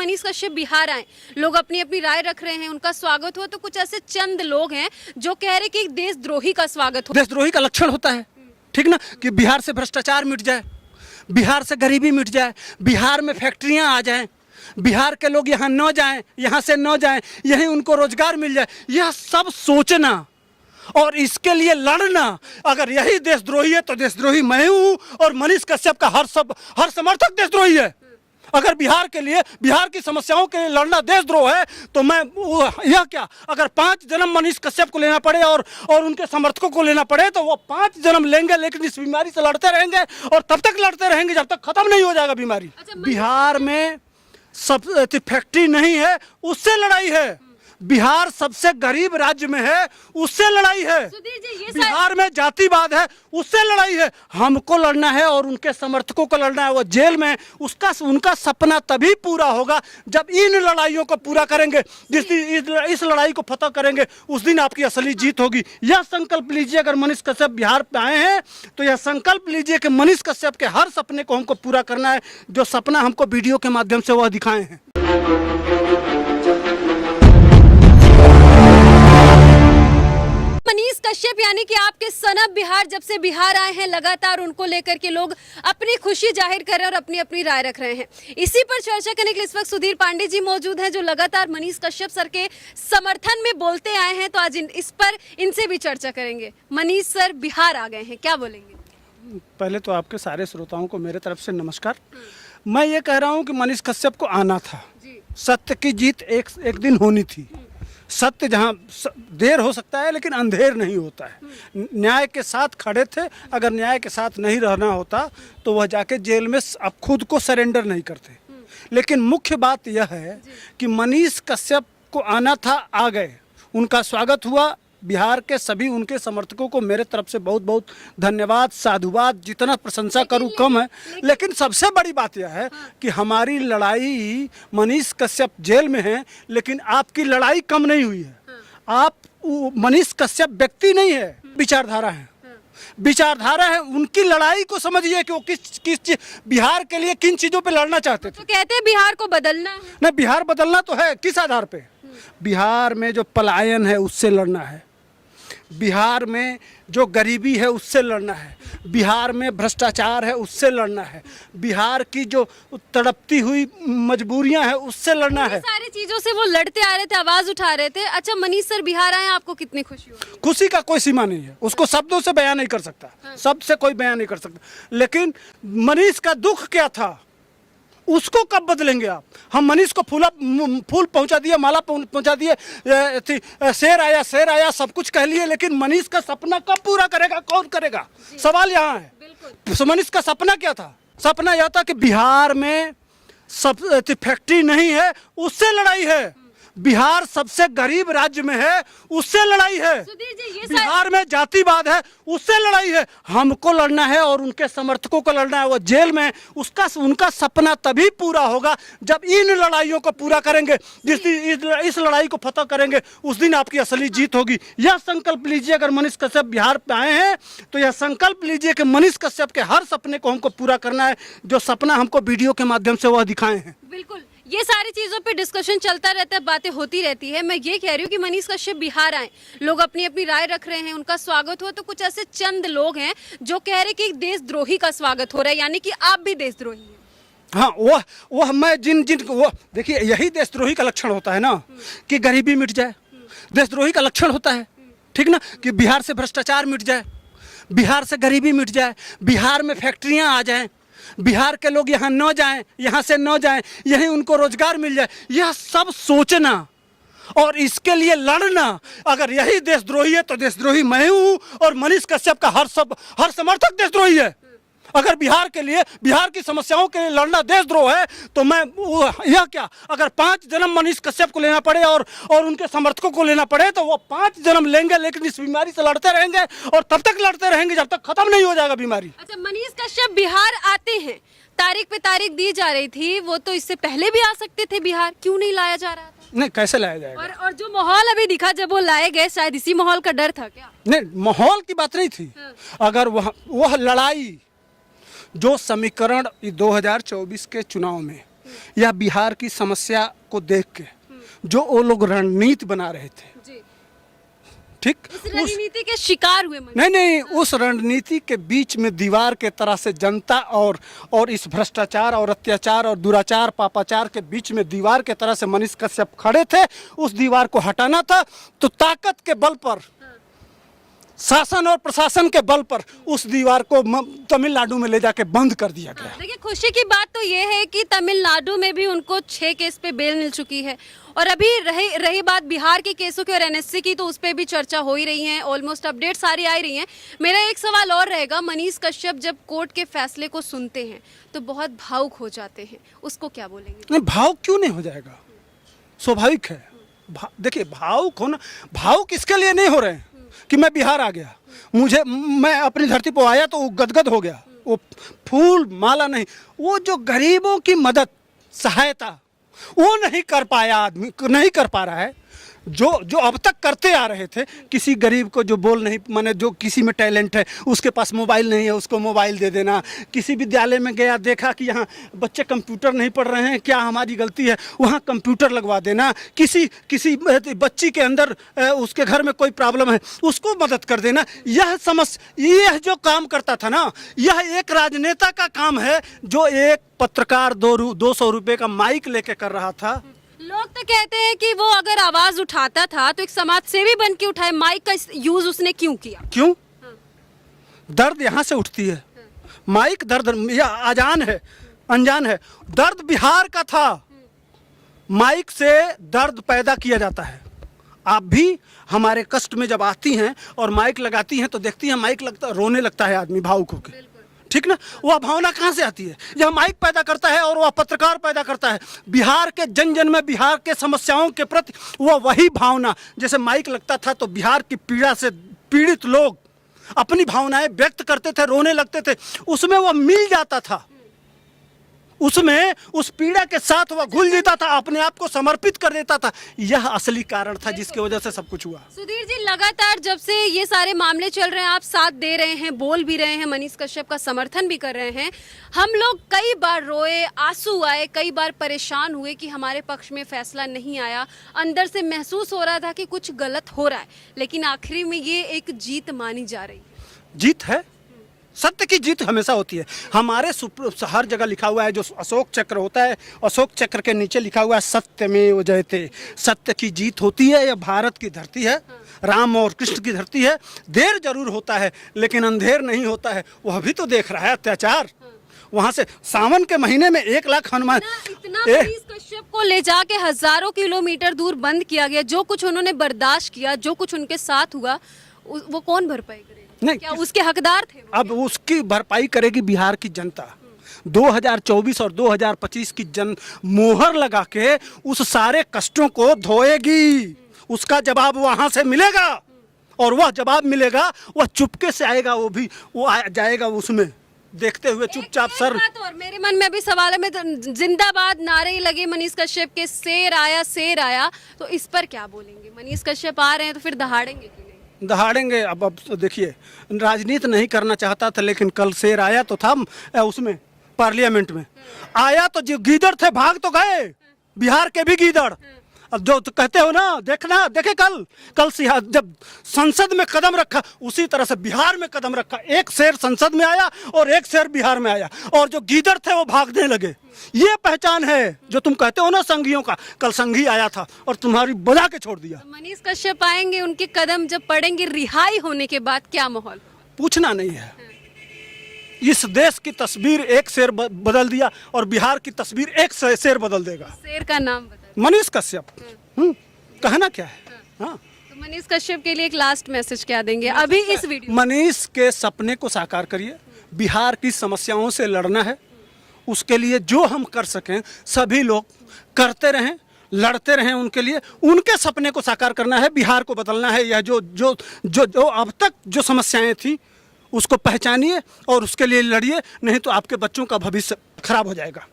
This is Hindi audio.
मनीष कश्यप बिहार आए, लोग अपनी अपनी राय रख रहे हैं, उनका स्वागत हुआ, तो कुछ ऐसे चंद लोग हैं जो कह रहे कि देशद्रोही का स्वागत हो। देशद्रोही का लक्षण होता है, ठीक ना, कि बिहार से भ्रष्टाचार मिट जाए, बिहार से गरीबी मिट जाए, बिहार में फैक्ट्रियां आ जाएं, बिहार के लोग यहाँ न जाएं, यहाँ से न जाएं, यहीं उनको रोजगार मिल जाए, यह सब सोचना और इसके लिए लड़ना, अगर यही देशद्रोही है तो देशद्रोही मैं हूँ और मनीष कश्यप का हर समर्थक देशद्रोही है। अगर बिहार के लिए, बिहार की समस्याओं के लिए लड़ना देशद्रोह है तो मैं यह क्या, अगर 5 जन्म मनीष कश्यप को लेना पड़े और उनके समर्थकों को लेना पड़े तो वो 5 जन्म लेंगे, लेकिन इस बीमारी से लड़ते रहेंगे और तब तक लड़ते रहेंगे जब तक खत्म नहीं हो जाएगा बीमारी। बिहार में सब फैक्ट्री नहीं है, उससे लड़ाई है। बिहार सबसे गरीब राज्य में है, उससे लड़ाई है। बिहार में जातिवाद है, उससे लड़ाई है। हमको लड़ना है और उनके समर्थकों को लड़ना है। वो जेल में, उनका सपना तभी पूरा होगा जब इन लड़ाइयों को पूरा करेंगे। जिस दिन इस लड़ाई को फतह करेंगे उस दिन आपकी असली जीत होगी। यह संकल्प लीजिए, अगर मनीष कश्यप बिहार पे आए हैं तो यह संकल्प लीजिए कि मनीष कश्यप के हर सपने को हमको पूरा करना है, जो सपना हमको वीडियो के माध्यम से वह दिखाए हैं। मनीष कश्यप यानी कि आपके सनब बिहार जब से बिहार आए हैं, लगातार उनको लेकर के लोग अपनी खुशी जाहिर कर रहे हैं और अपनी अपनी राय रख रहे हैं। इसी पर चर्चा करने के लिए इस वक्त सुधीर पांडे जी मौजूद हैं, जो लगातार मनीष कश्यप सर के समर्थन में बोलते आए हैं। तो आज इस पर इनसे भी चर्चा करेंगे। मनीष सर बिहार आ गए हैं, क्या बोलेंगे? पहले तो आपके सारे श्रोताओं को मेरे तरफ से नमस्कार। मैं ये कह रहा हूँ कि मनीष कश्यप को आना था। सत्य की जीत एक दिन होनी थी। सत्य जहाँ देर हो सकता है लेकिन अंधेर नहीं होता है। न्याय के साथ खड़े थे, अगर न्याय के साथ नहीं रहना होता तो वह जाके जेल में अब खुद को सरेंडर नहीं करते। लेकिन मुख्य बात यह है कि मनीष कश्यप को आना था, आ गए, उनका स्वागत हुआ। बिहार के सभी उनके समर्थकों को मेरे तरफ से बहुत बहुत धन्यवाद, साधुवाद। जितना प्रशंसा करूं कम है। लेकिन सबसे बड़ी बात यह है कि हमारी लड़ाई, मनीष कश्यप जेल में हैं लेकिन आपकी लड़ाई कम नहीं हुई है। आप मनीष कश्यप व्यक्ति नहीं है, विचारधारा है। विचारधारा है, उनकी लड़ाई को समझिए कि वो किस बिहार के लिए किन चीजों पे लड़ना चाहते थे। तो कहते हैं बिहार को बदलना है। नहीं, बिहार बदलना तो है, किस आधार पे? बिहार में जो पलायन है उससे लड़ना है, बिहार में जो गरीबी है उससे लड़ना है, बिहार में भ्रष्टाचार है उससे लड़ना है, बिहार की जो तड़पती हुई मजबूरियां हैं उससे लड़ना है। सारी चीजों से वो लड़ते आ रहे थे, आवाज उठा रहे थे। अच्छा, मनीष सर बिहार आए, आपको कितनी खुशी हुई? खुशी का कोई सीमा नहीं है, उसको शब्दों से बयान नहीं कर सकता। सबसे कोई बयान नहीं कर सकता। लेकिन मनीष का दुख क्या था उसको कब बदलेंगे आप? हम मनीष को फूल पहुंचा दिए, माला पहुंचा दिए, शेर आया सब कुछ कह लिए, लेकिन मनीष का सपना कब पूरा करेगा, कौन करेगा? सवाल यहाँ है। मनीष का सपना क्या था? सपना यह था कि बिहार में सब फैक्ट्री नहीं है, उससे लड़ाई है। बिहार सबसे गरीब राज्य में है, उससे लड़ाई है। बिहार में जातिवाद है, उससे लड़ाई है। हमको लड़ना है और उनके समर्थकों को लड़ना है। वो जेल में, उनका सपना तभी पूरा होगा जब इन लड़ाइयों को पूरा करेंगे। जिस दिन इस लड़ाई को फतह करेंगे उस दिन आपकी असली जीत होगी। यह संकल्प लीजिए, अगर मनीष कश्यप बिहार पे आए हैं तो यह संकल्प लीजिए कि मनीष कश्यप के हर सपने को हमको पूरा करना है, जो सपना हमको वीडियो के माध्यम से वह दिखाए हैं। बिल्कुल, ये सारी चीजों पे डिस्कशन चलता रहता है, बातें होती रहती है। मैं ये कह रही हूँ कि मनीष कश्यप बिहार आए, लोग अपनी अपनी राय रख रहे हैं, उनका स्वागत हुआ, तो कुछ ऐसे चंद लोग हैं जो कह रहे कि देशद्रोही का स्वागत हो रहा है, यानी कि आप भी देशद्रोही हैं। हाँ, वो मैं वो देखिए, यही देशद्रोही का लक्षण होता है ना, कि गरीबी मिट जाए। देशद्रोही का लक्षण होता है, ठीक ना, कि बिहार से भ्रष्टाचार मिट जाए, बिहार से गरीबी मिट जाए, बिहार में फैक्ट्रियां आ जाएं, बिहार के लोग यहाँ न जाएं, यहाँ से न जाएं, यहीं उनको रोजगार मिल जाए। यह सब सोचना और इसके लिए लड़ना, अगर यही देशद्रोही है तो देशद्रोही मैं हूँ और मनीष कश्यप का हर समर्थक देशद्रोही है। अगर बिहार के लिए, बिहार की समस्याओं के लिए लड़ना देशद्रोह है तो मैं यह क्या, अगर 5 जन्म मनीष कश्यप को लेना पड़े और उनके समर्थकों को लेना पड़े तो वो 5 जन्म लेंगे, लेकिन इस बीमारी से लड़ते रहेंगे और तब तक लड़ते रहेंगे जब तक खत्म नहीं हो जाएगा बीमारी। अच्छा, मनीष कश्यप बिहार आते हैं, तारीख पे तारीख दी जा रही थी, वो तो इससे पहले भी आ सकते थे बिहार, क्यों नहीं लाया जा रहा था? नहीं, कैसे लाया जाएगा? और जो माहौल अभी दिखा जब वो लाए गए, शायद इसी माहौल का डर था क्या? नहीं, माहौल की बात नहीं थी। अगर वह लड़ाई जो समीकरण 2024 के चुनाव में या बिहार की समस्या को देख के जो वो लोग रणनीति बना रहे थे, जी। ठीक, इस रणनीति के शिकार हुए मनीष। नहीं, उस रणनीति के बीच में दीवार के तरह से जनता और इस भ्रष्टाचार और अत्याचार और दुराचार पापाचार के बीच में दीवार के तरह से मनीष कश्यप खड़े थे। उस दीवार को हटाना था तो ताकत के बल पर, शासन और प्रशासन के बल पर उस दीवार को तमिलनाडु में ले जाके बंद कर दिया गया। देखिए, खुशी की बात तो ये है कि तमिलनाडु में भी उनको 6 केस पे बेल मिल चुकी है, और अभी रही बात बिहार के केसों की और एनएससी की, तो उस पर भी चर्चा हो ही रही है, ऑलमोस्ट अपडेट सारी आ रही हैं। मेरा एक सवाल और रहेगा, मनीष कश्यप जब कोर्ट के फैसले को सुनते हैं तो बहुत भावुक हो जाते हैं, उसको क्या बोलेंगे? नहीं, भावुक क्यों नहीं हो जाएगा, स्वाभाविक है। देखिए, भावुक होना, भावुक इसके लिए नहीं हो रहे हैं कि मैं बिहार आ गया, मैं अपनी धरती पर आया तो वो गदगद हो गया, वो फूल माला नहीं, वो जो गरीबों की मदद सहायता वो नहीं कर पाया, आदमी नहीं कर पा रहा है, जो अब तक करते आ रहे थे। किसी गरीब को जो बोल नहीं, माने जो किसी में टैलेंट है, उसके पास मोबाइल नहीं है, उसको मोबाइल दे देना। किसी विद्यालय में गया, देखा कि यहाँ बच्चे कंप्यूटर नहीं पढ़ रहे हैं, क्या हमारी गलती है, वहाँ कंप्यूटर लगवा देना। किसी बच्ची के अंदर उसके घर में कोई प्रॉब्लम है, उसको मदद कर देना। यह जो काम करता था ना, यह एक राजनेता का काम है, जो एक पत्रकार 200 रुपये का माइक लेके कर रहा था। लोग तो कहते हैं कि वो अगर आवाज उठाता था तो एक समाज सेवी बन के उठाए, माइक का यूज उसने क्यों किया? क्यों? दर्द यहाँ से उठती है, माइक दर्द या अनजान है, दर्द बिहार का था, माइक से दर्द पैदा किया जाता है। आप भी हमारे कष्ट में जब आती हैं और माइक लगाती हैं तो देखती हैं माइक लगता, रोने लगता है आदमी भावुक होकर, ठीक ना? वह भावना कहाँ से आती है? यह माइक पैदा करता है और वह पत्रकार पैदा करता है। बिहार के जन में बिहार के समस्याओं के प्रति वही भावना, जैसे माइक लगता था तो बिहार की पीड़ा से पीड़ित लोग अपनी भावनाएं व्यक्त करते थे, रोने लगते थे, उसमें वह मिल जाता था, उसमें उस पीड़ा के साथ वह घुल जाता था, अपने आप को समर्पित कर देता था। यह असली कारण था जिसकी वजह से सब कुछ हुआ। सुधीर जी, लगातार जब से ये सारे मामले चल रहे हैं, आप साथ दे रहे हैं, बोल भी रहे हैं, मनीष कश्यप का समर्थन भी कर रहे हैं। हम लोग कई बार रोए, आंसू आए, कई बार परेशान हुए कि हमारे पक्ष में फैसला नहीं आया, अंदर से महसूस हो रहा था कि कुछ गलत हो रहा है, लेकिन आखिरी में ये एक जीत मानी जा रही है। जीत है, सत्य की जीत हमेशा होती है। हमारे हर जगह लिखा हुआ है, जो अशोक चक्र होता है, अशोक चक्र के नीचे लिखा हुआ है सत्यमेव जयते, सत्य की जीत होती है। यह भारत की धरती है, राम और कृष्ण की धरती है। देर जरूर होता है लेकिन अंधेर नहीं होता है। वह भी तो देख रहा है अत्याचार। वहाँ से सावन के महीने में 1 लाख हनुमान, इतना मनीष कश्यप को ले जाके हजारों किलोमीटर दूर बंद किया गया, जो कुछ उन्होंने बर्दाश्त किया, जो कुछ उनके साथ हुआ, वो कौन भरपाई करेगा? नहीं, क्या उसके हकदार थे वो? अब उसकी भरपाई करेगी बिहार की जनता। 2024 और 2025 की मोहर लगा के उस सारे कष्टों को धोएगी। उसका जवाब वहां से मिलेगा, और वह जवाब मिलेगा, वह चुपके से आएगा, वो आ जाएगा उसमें देखते हुए चुपचाप। सर, और मेरे मन में अभी सवाल है, मैं जिंदाबाद नारे लगे मनीष कश्यप के, शेर आया, तो इस पर क्या बोलेंगे? मनीष कश्यप आ रहे हैं तो फिर दहाड़ेंगे क्यों नहीं? दहाड़ेंगे। अब देखिए, राजनीति नहीं करना चाहता था, लेकिन कल शेर आया तो था उसमें, पार्लियामेंट में आया तो जो गीदड़ थे भाग तो गए, बिहार के भी गीदड़। अब जो तो कहते हो ना, देखे कल जब संसद में कदम रखा, उसी तरह से बिहार में कदम रखा। एक शेर संसद में आया और एक शेर बिहार में आया, और जो गीदड़ थे वो भागने लगे। ये पहचान है जो तुम कहते हो ना संघियों का। कल संघी आया था और तुम्हारी बजा के छोड़ दिया। मनीष कश्यप आएंगे, उनके कदम जब पड़ेंगे रिहाई होने के बाद, क्या माहौल? पूछना नहीं है। इस देश की तस्वीर एक शेर बदल दिया, और बिहार की तस्वीर एक शेर बदल देगा। शेर का नाम बता। मनीष कश्यप। कहना क्या है? हाँ, तो मनीष कश्यप के लिए एक लास्ट मैसेज क्या देंगे अभी इस वीडियो? मनीष के सपने को साकार करिए। बिहार की समस्याओं से लड़ना है, उसके लिए जो हम कर सकें सभी लोग करते रहें, लड़ते रहें उनके लिए। उनके सपने को साकार करना है, बिहार को बदलना है। यह जो अब तक जो समस्याएं थी उसको पहचानिए और उसके लिए लड़िए, नहीं तो आपके बच्चों का भविष्य खराब हो जाएगा।